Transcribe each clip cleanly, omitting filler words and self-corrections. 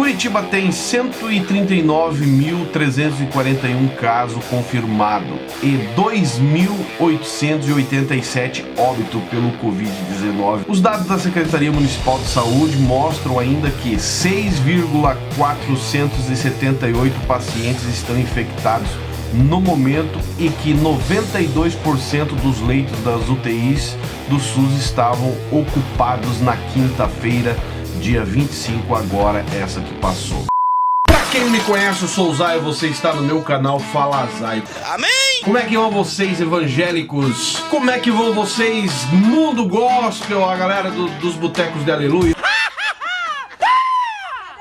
Curitiba tem 139.341 casos confirmados e 2.887 óbitos pelo Covid-19. Os dados da Secretaria Municipal de Saúde mostram ainda que 6.478 pacientes estão infectados no momento e que 92% dos leitos das UTIs do SUS estavam ocupados na quinta-feira, dia 25, agora essa que passou. Pra quem me conhece, eu sou o Zay, você está no meu canal Fala Zay. Amém! Como é que vão vocês, evangélicos? Como é que vão vocês, mundo gospel, a galera dos botecos de aleluia?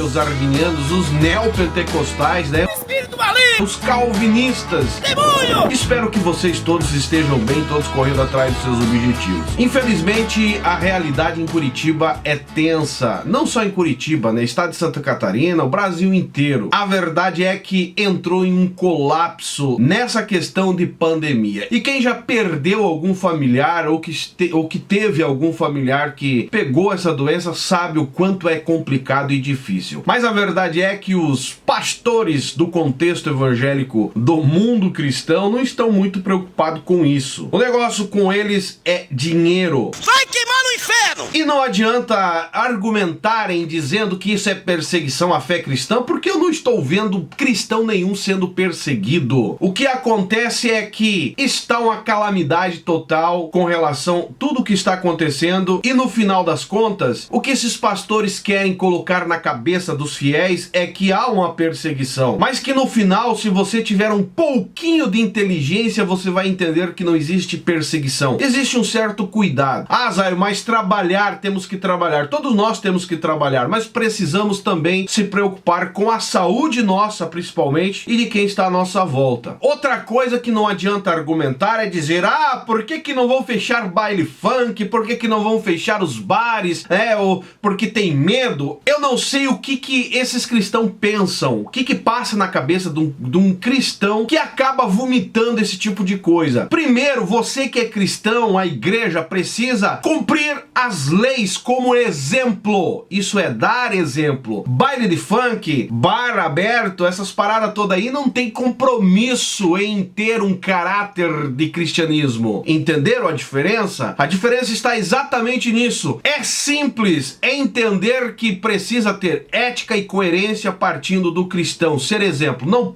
Os arminianos, os neopentecostais, né? Espírito maligno! Os calvinistas! Demônio! Espero que vocês todos estejam bem, todos correndo atrás dos seus objetivos. Infelizmente, a realidade em Curitiba é tensa. Não só em Curitiba, né? Estado de Santa Catarina, o Brasil inteiro. A verdade é que entrou em um colapso nessa questão de pandemia. E quem já perdeu algum familiar ou que teve algum familiar que pegou essa doença sabe o quanto é complicado e difícil. Mas a verdade é que os pastores do contexto evangélico do mundo cristão não estão muito preocupados com isso. O negócio com eles é dinheiro. Vai queimar no inferno! E não adianta argumentarem dizendo que isso é perseguição à fé cristã, porque eu não estou vendo cristão nenhum sendo perseguido. O que acontece é que está uma calamidade total com relação a tudo o que está acontecendo e no final das contas, o que esses pastores querem colocar na cabeça dos fiéis é que há uma perseguição, mas que no final, se você tiver um pouquinho de inteligência, você vai entender que não existe perseguição. Existe um certo cuidado. Ah, Zay, mas trabalhar, temos que trabalhar. Todos nós temos que trabalhar, mas precisamos também se preocupar com a saúde nossa, principalmente, e de quem está à nossa volta. Outra coisa que não adianta argumentar é dizer, por que não vão fechar baile funk? Por que não vão fechar os bares? Ou porque tem medo? Eu não sei o que esses cristãos pensam, o que passa na cabeça de um cristão que acaba vomitando esse tipo de coisa. Primeiro, você que é cristão, a igreja precisa cumprir as leis como exemplo. Isso é dar exemplo. Baile de funk, bar aberto, essas paradas todas aí não tem compromisso em ter um caráter de cristianismo. Entenderam a diferença? A diferença está exatamente nisso. É simples, é entender que precisa ter ética e coerência partindo do cristão, ser exemplo. Não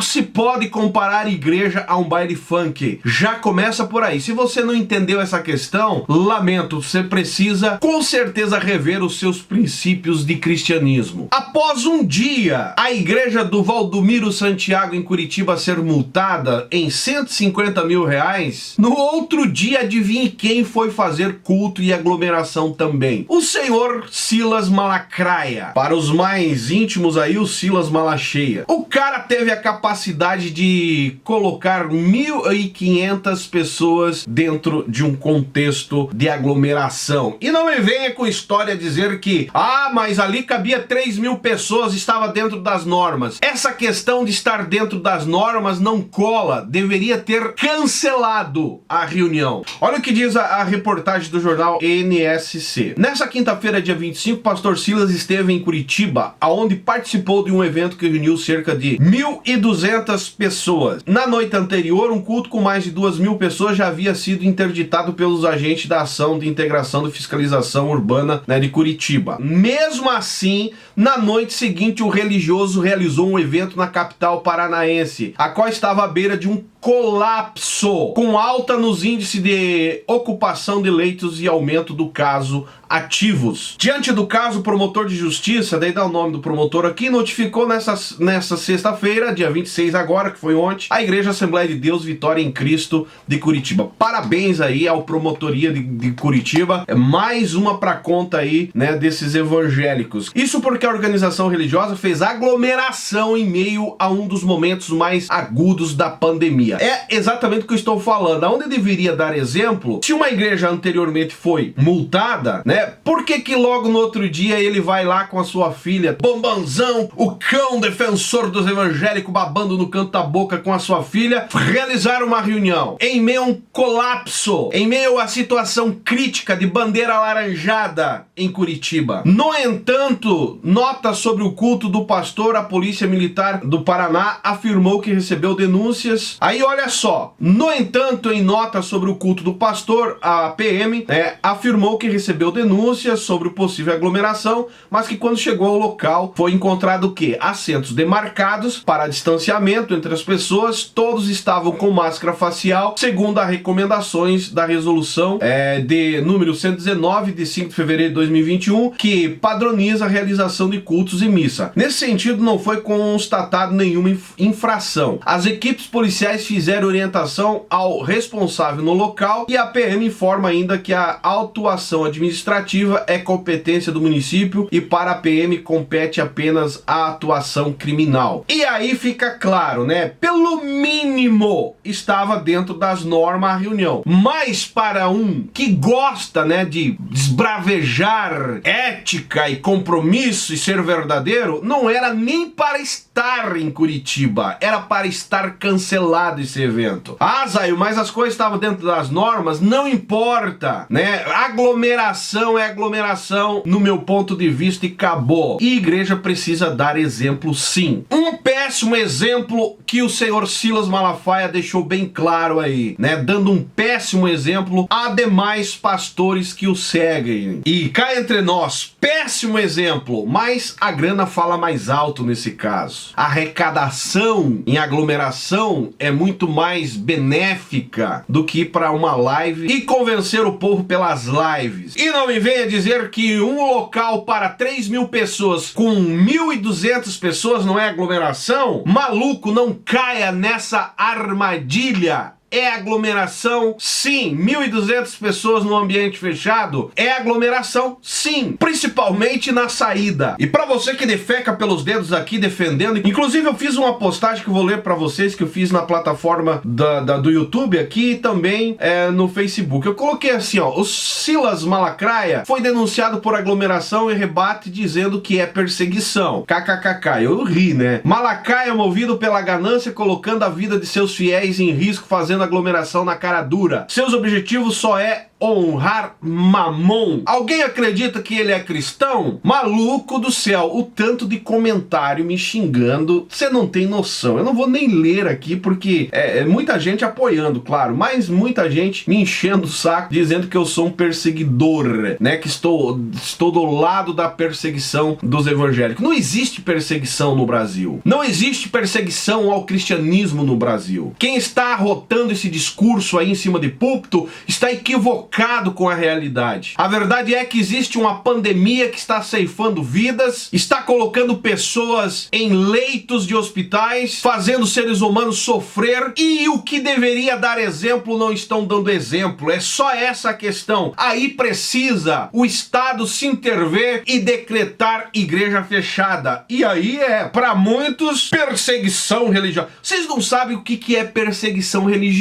se pode comparar a igreja a um baile funk. Já começa por aí. Se você não entendeu essa questão, lamento, você precisa com certeza rever os seus princípios de cristianismo. Após um dia, a igreja do Valdomiro Santiago em Curitiba ser multada em 150 mil reais, no outro dia, adivinhe quem foi fazer culto e aglomeração também? O senhor Silas Malacaia. Para os mais íntimos aí, o Silas Malacheia. O cara teve a capacidade de colocar 1.500 pessoas dentro de um contexto de aglomeração. E não me venha com história dizer que, mas ali cabia 3.000 pessoas, estava dentro das normas. Essa questão de estar dentro das normas não cola. Deveria ter cancelado a reunião. Olha o que diz a reportagem do jornal NSC. Nessa quinta-feira, dia 25, o pastor Silas esteve em Curitiba, aonde participou de um evento que reuniu cerca de 1.200 pessoas. Na noite anterior, um culto com mais de 2.000 pessoas já havia sido interditado pelos agentes da Ação de Integração e Fiscalização Urbana, de Curitiba. Mesmo assim, na noite seguinte, o religioso realizou um evento na capital paranaense, a qual estava à beira de um colapso, com alta nos índices de ocupação de leitos e aumento do caso ativos. Diante do caso, o promotor de justiça, daí dá o nome do promotor aqui, notificou nessa sexta-feira, dia 26 agora, que foi ontem, a Igreja Assembleia de Deus Vitória em Cristo de Curitiba. Parabéns aí ao promotoria de Curitiba, é mais uma pra conta aí, desses evangélicos. Isso porque a organização religiosa fez aglomeração em meio a um dos momentos mais agudos da pandemia. É exatamente o que eu estou falando. Aonde deveria dar exemplo, se uma igreja anteriormente foi multada, por que logo no outro dia ele vai lá com a sua filha, bombonzão, o cão defensor dos evangélicos babando no canto da boca com a sua filha, realizar uma reunião em meio a um colapso, em meio a situação crítica de bandeira alaranjada em Curitiba. No entanto, Nota sobre o culto do pastor, a Polícia Militar do Paraná afirmou que recebeu denúncias. Aí olha só, no entanto, em nota sobre o culto do pastor, a PM afirmou que recebeu denúncias sobre possível aglomeração, mas que quando chegou ao local foi encontrado o quê? Assentos demarcados para distanciamento entre as pessoas, todos estavam com máscara facial, segundo as recomendações da resolução de número 119 de 5 de fevereiro de 2021, que padroniza a realização de cultos e missa. Nesse sentido, não foi constatado nenhuma infração. As equipes policiais fizeram orientação ao responsável no local e a PM informa ainda que a autuação administrativa é competência do município e para a PM compete apenas a atuação criminal. E aí fica claro, né? Pelo mínimo estava dentro das normas a reunião. Mas para um que gosta, né, de esbravejar ética e compromisso e ser verdadeiro, não era nem para estar em Curitiba, era para estar cancelado esse evento. Ah, Zaio, mas as coisas estavam dentro das normas, não importa, né? Aglomeração é aglomeração, no meu ponto de vista, e acabou. E a igreja precisa dar exemplo, sim. Um péssimo exemplo que o senhor Silas Malafaia deixou bem claro aí, né? Dando um péssimo exemplo a demais pastores que o seguem. E cá entre nós, péssimo exemplo, mas a grana fala mais alto nesse caso. A arrecadação em aglomeração é muito mais benéfica do que para uma live e convencer o povo pelas lives. E não me venha dizer que um local para 3.000 pessoas com 1.200 pessoas não é aglomeração? Maluco, não caia nessa armadilha. É aglomeração? Sim. 1.200 pessoas no ambiente fechado? É aglomeração? Sim. Principalmente na saída. E pra você que defeca pelos dedos aqui defendendo, inclusive eu fiz uma postagem que eu vou ler pra vocês, que eu fiz na plataforma do YouTube aqui e também no Facebook. Eu coloquei assim, ó, o Silas Malafaia foi denunciado por aglomeração e rebate dizendo que é perseguição. KKKK. Eu ri, né? Malafaia movido pela ganância, colocando a vida de seus fiéis em risco, fazendo aglomeração na cara dura. Seus objetivos só é honrar Mamon. Alguém acredita que ele é cristão? Maluco do céu, o tanto de comentário me xingando, você não tem noção. Eu não vou nem ler aqui porque muita gente apoiando, claro, mas muita gente me enchendo o saco dizendo que eu sou um perseguidor, né, que estou do lado da perseguição dos evangélicos. Não existe perseguição no Brasil. Não existe perseguição ao cristianismo no Brasil. Quem está arrotando esse discurso aí em cima de púlpito está equivocado com a realidade. A verdade é que existe uma pandemia que está ceifando vidas, está colocando pessoas em leitos de hospitais, fazendo seres humanos sofrer, e o que deveria dar exemplo não estão dando exemplo. É só essa a questão. Aí precisa o Estado se intervir e decretar igreja fechada. E aí para muitos, perseguição religiosa. Vocês não sabem o que é perseguição religiosa.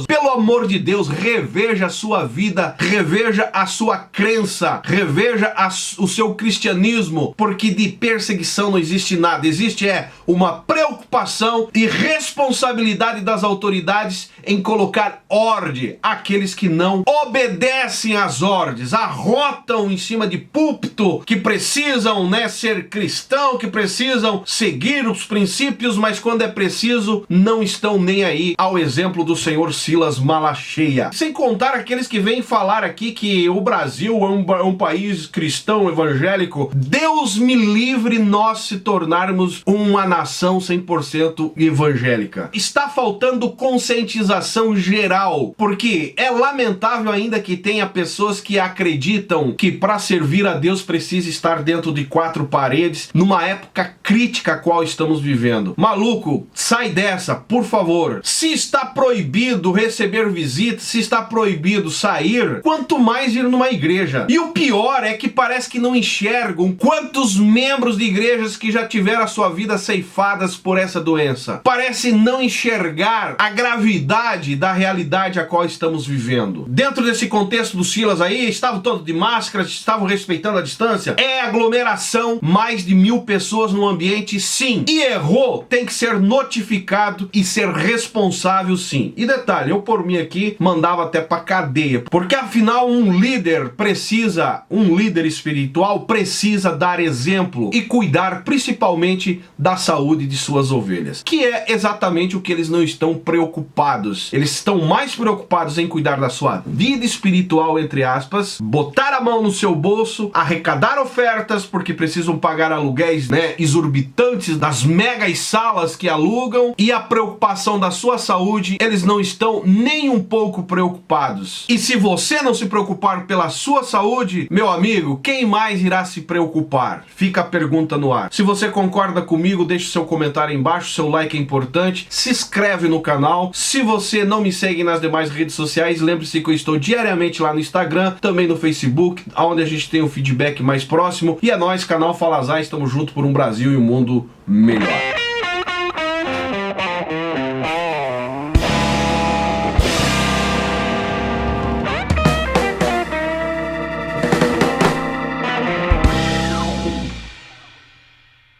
Pelo amor de Deus, reveja a sua vida, reveja a sua crença, reveja o seu cristianismo, porque de perseguição não existe nada. Existe uma preocupação e responsabilidade das autoridades em colocar ordem àqueles que não obedecem às ordens, arrotam em cima de púlpito, que precisam, né, ser cristão, que precisam seguir os princípios, mas quando é preciso, não estão nem aí ao exemplo do senhor Silas Malafaia. Sem contar aqueles que vêm falar aqui que o Brasil é um país cristão, evangélico. Deus me livre nós se tornarmos uma nação 100% evangélica. Está faltando conscientização geral, porque é lamentável ainda que tenha pessoas que acreditam que para servir a Deus precisa estar dentro de 4 paredes, numa época crítica a qual estamos vivendo. Maluco, sai dessa, por favor. Se está proibido receber visitas, se está proibido sair, quanto mais ir numa igreja. E o pior é que parece que não enxergam quantos membros de igrejas que já tiveram a sua vida ceifadas por essa doença. Parece não enxergar a gravidade da realidade a qual estamos vivendo. Dentro desse contexto do Silas aí, estavam todos de máscara, estavam respeitando a distância. É aglomeração, mais de 1000 pessoas no ambiente, sim. E errou, tem que ser notificado e ser responsável, sim. E detalhe, eu por mim aqui mandava até pra cadeia, porque afinal um líder espiritual precisa dar exemplo e cuidar principalmente da saúde de suas ovelhas, que é exatamente o que eles não estão preocupados. Eles estão mais preocupados em cuidar da sua vida espiritual, entre aspas, botar a mão no seu bolso, arrecadar ofertas, porque precisam pagar aluguéis, né, exorbitantes das megas salas que alugam, e a preocupação da sua saúde, eles não estão nem um pouco preocupados. E se você não se preocupar pela sua saúde, meu amigo, quem mais irá se preocupar? Fica a pergunta no ar. Se você concorda comigo, deixe seu comentário aí embaixo, seu like é importante, se inscreve no canal. Se você não me segue nas demais redes sociais, lembre-se que eu estou diariamente lá no Instagram, também no Facebook, onde a gente tem um feedback mais próximo. E é nóis, canal Fala Zay, estamos juntos por um Brasil e um mundo melhor.